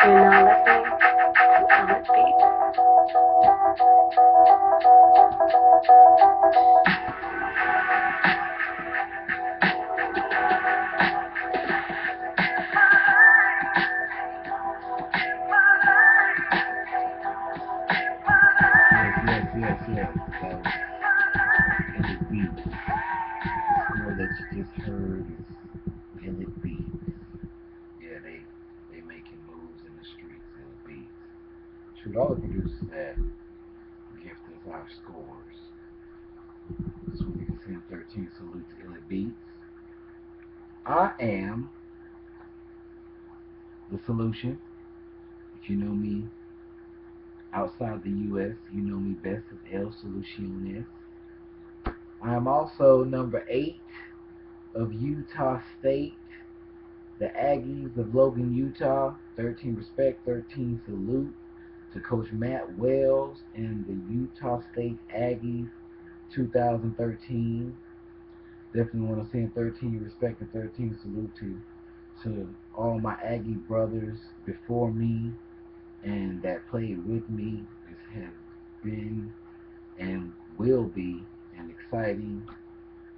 You're now listening to Namaste. Yes. That was Illit Beats. The score that you just heard is Illit Beats. Yeah, they making moves in the streets. Illit Beats. Shoot, all the producers that gift us our scores. This one you can send 13 salute to Illit Beats. I am the solution. If you know me outside the U.S., you know me best as El Soluciones. I am also number 8 of Utah State, the Aggies of Logan, Utah. 13 respect, 13 salute to Coach Matt Wells and the Utah State Aggies 2013. Definitely want to send 13 respect and 13 salute to all my Aggie brothers before me and that played with me. This has been and will be an exciting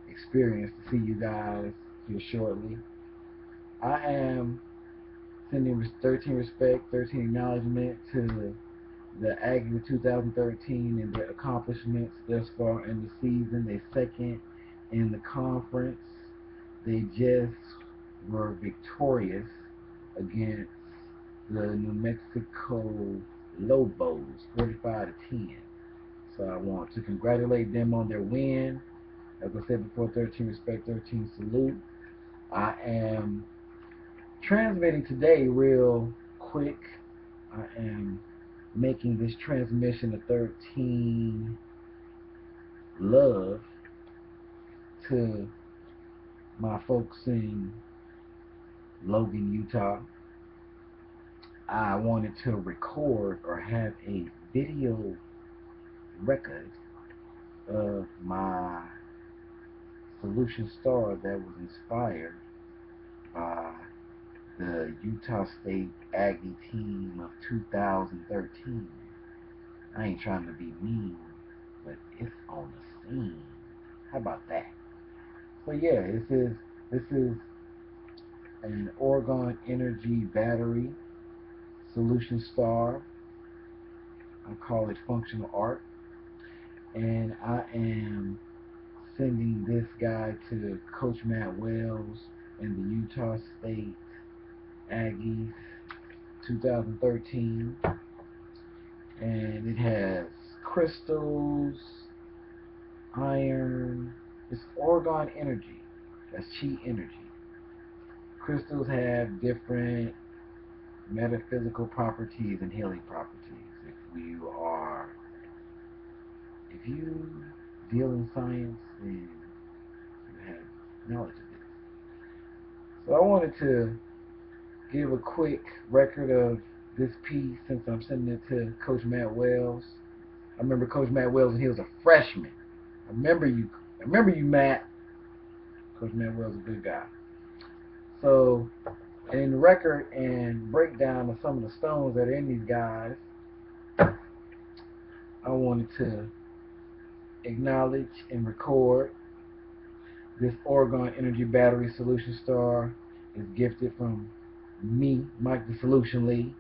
experience to see you guys here shortly. I am sending 13 respect, 13 acknowledgement to the Aggies of 2013 and their accomplishments thus far in the season. They second in the conference. They just were victorious against the New Mexico Lobos, 45-10. So I want to congratulate them on their win. As I said before, 13 respect, 13 salute. I am transmitting today real quick. I am making this transmission of 13 love to my folks in Logan, Utah. I wanted to record or have a video record of my solution star that was inspired by the Utah State Aggie team of 2013. I ain't trying to be mean, but it's on the scene. How about that? So yeah, this is an Orgone Energy battery solution star. I call it functional art, and I am sending this guy to Coach Matt Wells and the Utah State Aggies 2013, and it has crystals, iron. It's Orgone Energy. That's chi energy. Crystals have different metaphysical properties and healing properties. If you deal in science, then you have knowledge of this. So I wanted to give a quick record of this piece since I'm sending it to Coach Matt Wells. I remember Coach Matt Wells when he was a freshman. I remember you, Matt. Coach Matt Wells is a good guy. So, in the record and breakdown of some of the stones that are in these guys, I wanted to acknowledge and record this Orgone Energy Battery Solution Star is gifted from me, Mike the Solution Lee,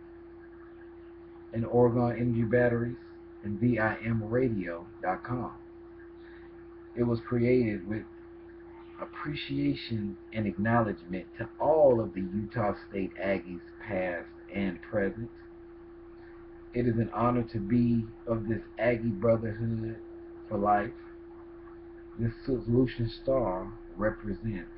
and Orgone Energy Batteries and VIMradio.com. It was created with appreciation and acknowledgement to all of the Utah State Aggies past and present. It is an honor to be of this Aggie brotherhood for life. This solution star represents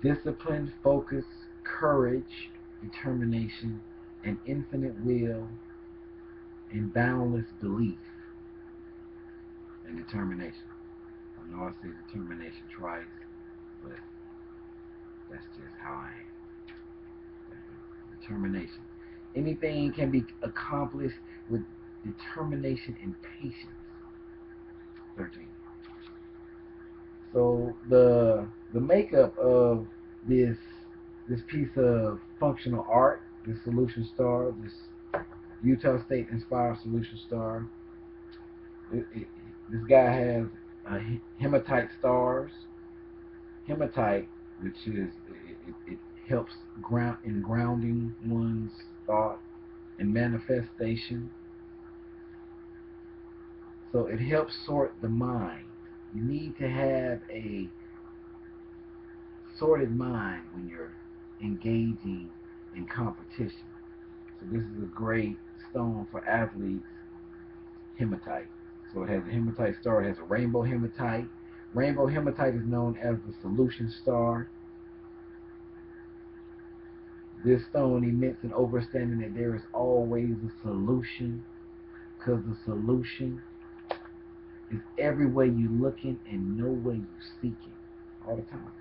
discipline, focus, courage, determination, and infinite will, and boundless belief and determination. I know I say determination twice, but that's just how I am. Determination. Anything can be accomplished with determination and patience. 13. So the makeup of this piece of functional art this solution star, this Utah State inspired solution star. This guy has hematite stars. Hematite, which is it helps grounding one's thought and manifestation. So it helps sort the mind. You need to have a sorted mind when you're engaging in competition. So this is a great stone for athletes, hematite. So it has a hematite star, it has a rainbow hematite. Rainbow hematite is known as the solution star. This stone emits an understanding that there is always a solution, because the solution is every way you looking and no way you seeking all the time.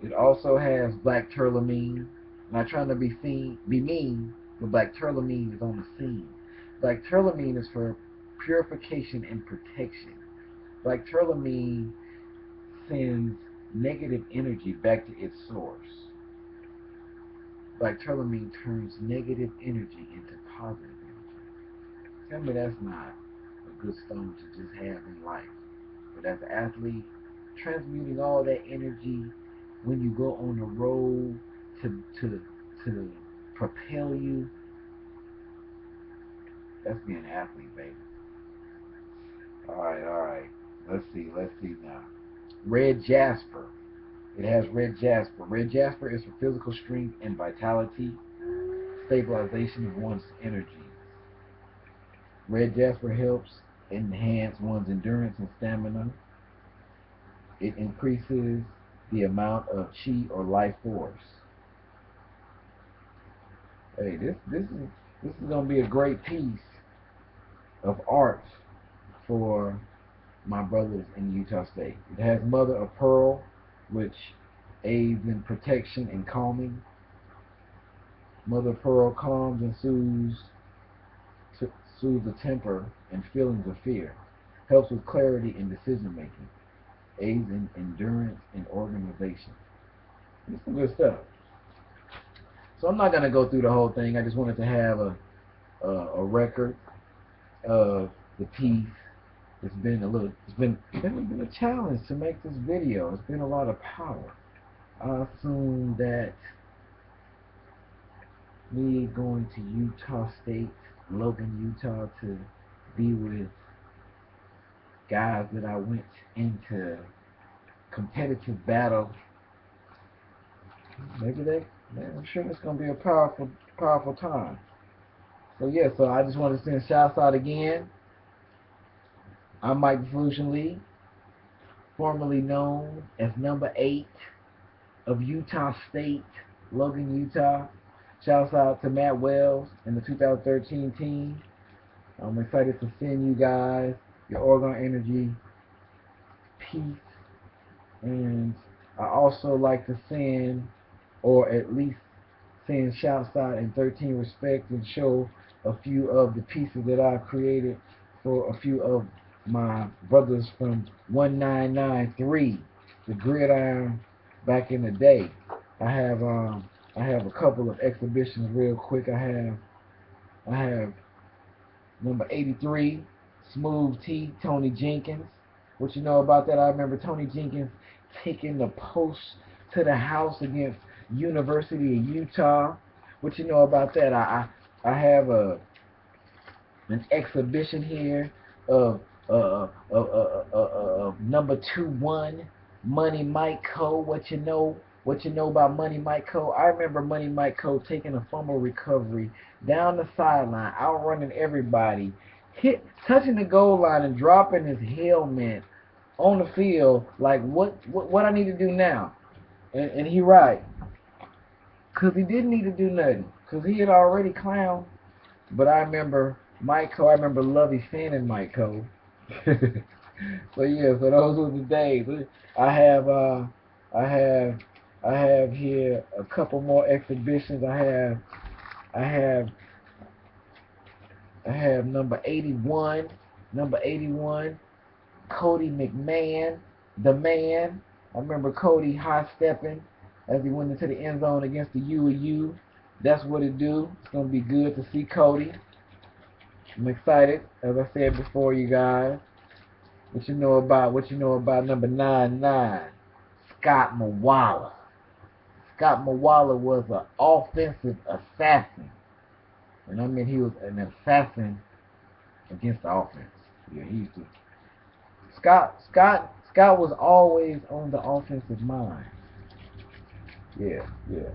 It also has black tourmaline. Not trying to be mean, but black tourmaline is on the scene. Black tourmaline is for purification and protection. Black tourmaline sends negative energy back to its source. Black tourmaline turns negative energy into positive energy. Tell me that's not a good stone to just have in life. But as an athlete, transmuting all that energy when you go on the road to propel you, that's being an athlete, baby. Alright. Let's see now. Red jasper. It has red jasper. Red jasper is for physical strength and vitality, stabilization of one's energy. Red jasper helps enhance one's endurance and stamina. It increases the amount of chi or life force. Hey, this is gonna be a great piece of art for my brothers in Utah State. It has mother of pearl, which aids in protection and calming. Mother of pearl calms and soothes the temper and feelings of fear. Helps with clarity and decision making. Aids in endurance and organization. This is some good stuff. So I'm not gonna go through the whole thing. I just wanted to have a record of the piece. It's been a challenge to make this video. It's been a lot of power. I assume that me going to Utah State, Logan, Utah, to be with guys that I went into competitive battle, I'm sure it's gonna be a powerful time. So yeah, so I just want to send shouts out again. I'm Mike the Solution League, formerly known as number 8 of Utah State, Logan, Utah. Shouts out to Matt Wells and the 2013 team. I'm excited to send you guys your Orgone Energy piece. And I also like to send, or at least send shouts out and 13 respect and show a few of the pieces that I've created for a few of my brothers from 1993, the gridiron back in the day. I have a couple of exhibitions real quick. I have number 83, Smooth T, Tony Jenkins. What you know about that? I remember Tony Jenkins taking the post to the house against University of Utah. What you know about that? I have an exhibition here of number 2-1 Money Mike Cole. What you know about Money Mike Cole? I remember Money Mike Cole taking a fumble recovery down the sideline, outrunning everybody, touching the goal line and dropping his helmet on the field. Like what I need to do now? And he right, cause he didn't need to do nothing, cause he had already clowned. But I remember Mike Cole. I remember Lovey fanning Mike Cole. So yeah, so those were the days. I have I have here a couple more exhibitions. I have number 81, Cody McMahon, the man. I remember Cody high stepping as he went into the end zone against the U of U. That's what it do. It's gonna be good to see Cody. I'm excited, as I said before, you guys. What you know about number 99, Scott Mawala. Scott Mawala was an offensive assassin. And I mean he was an assassin against the offense. Yeah, he used to Scott was always on the offensive mind. Yeah, yeah.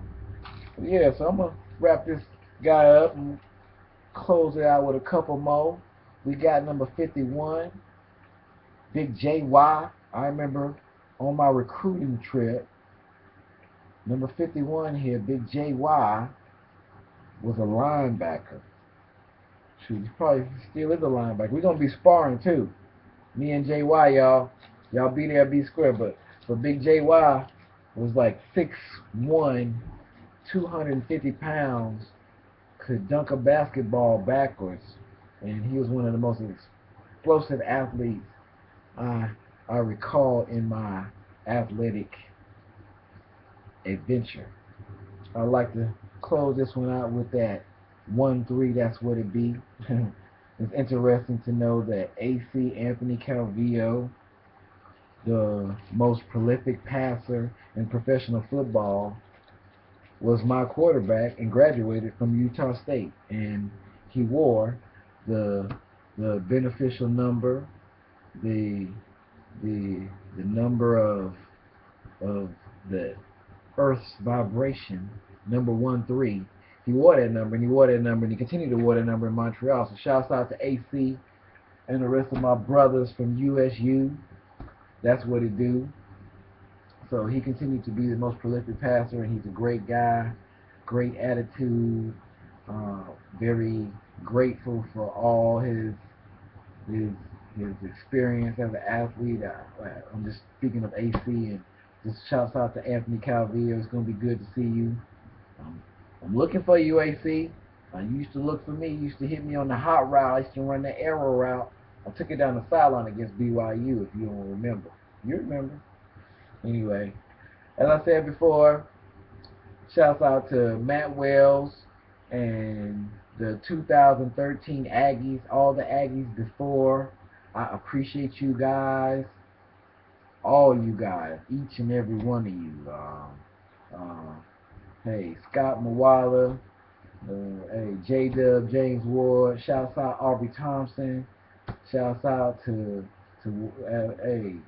Yeah, so I'm gonna wrap this guy up and close it out with a couple more. We got number 51, Big JY. I remember on my recruiting trip, number 51 here, Big JY was a linebacker. Shoot, he probably still is a linebacker. We're gonna be sparring too. Me and JY, y'all. Y'all be there, be square. But Big JY was like 6'1", 250 pounds, could dunk a basketball backwards, and he was one of the most explosive athletes I recall in my athletic adventure. I'd like to close this one out with that 1-3. That's what it be. It's interesting to know that AC Anthony Calvillo, the most prolific passer in professional football, was my quarterback and graduated from Utah State, and he wore the beneficial number, the the number of the Earth's vibration, number 1-3. He wore that number, and he wore that number, and he continued to wear that number in Montreal. So shouts out to AC and the rest of my brothers from USU. That's what it do. So he continued to be the most prolific passer, and he's a great guy, great attitude, very grateful for all his his experience as an athlete. I'm just speaking of AC, and just shouts out to Anthony Calvillo. It's gonna be good to see you. I'm looking for you, AC. You used to look for me. You used to hit me on the hot route. I used to run the arrow route. I took it down the sideline against BYU. If you don't remember, you remember. Anyway, as I said before, shouts out to Matt Wells and the 2013 Aggies, all the Aggies before. I appreciate you guys, all you guys, each and every one of you. Hey, Scott Mawala, hey, J-Dub, James Ward, shouts out Aubrey Thompson, shouts out to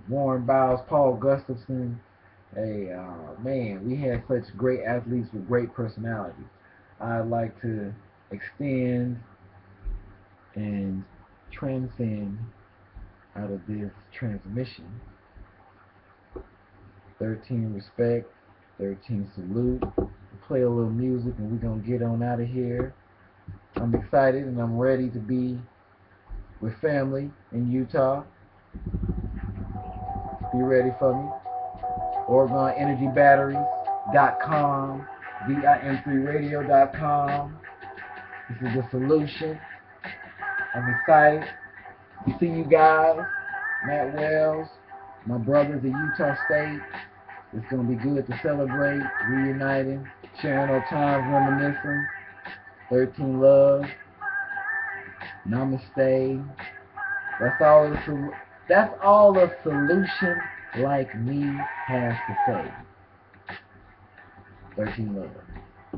Warren Biles, Paul Gustafson. Hey, man, we had such great athletes with great personalities. I'd like to extend and transcend out of this transmission 13 respect, 13 salute. Play a little music and we're going to get on out of here. I'm excited and I'm ready to be with family in Utah. Be ready for me. OrgoneEnergyBatteries.com, VIM3Radio.com. This is the solution. I'm excited to see you guys. Matt Wells, my brothers at Utah State. It's going to be good to celebrate, reuniting, sharing our times, reminiscing. 13 love. Namaste. That's all the solution like me has to say. 13 love.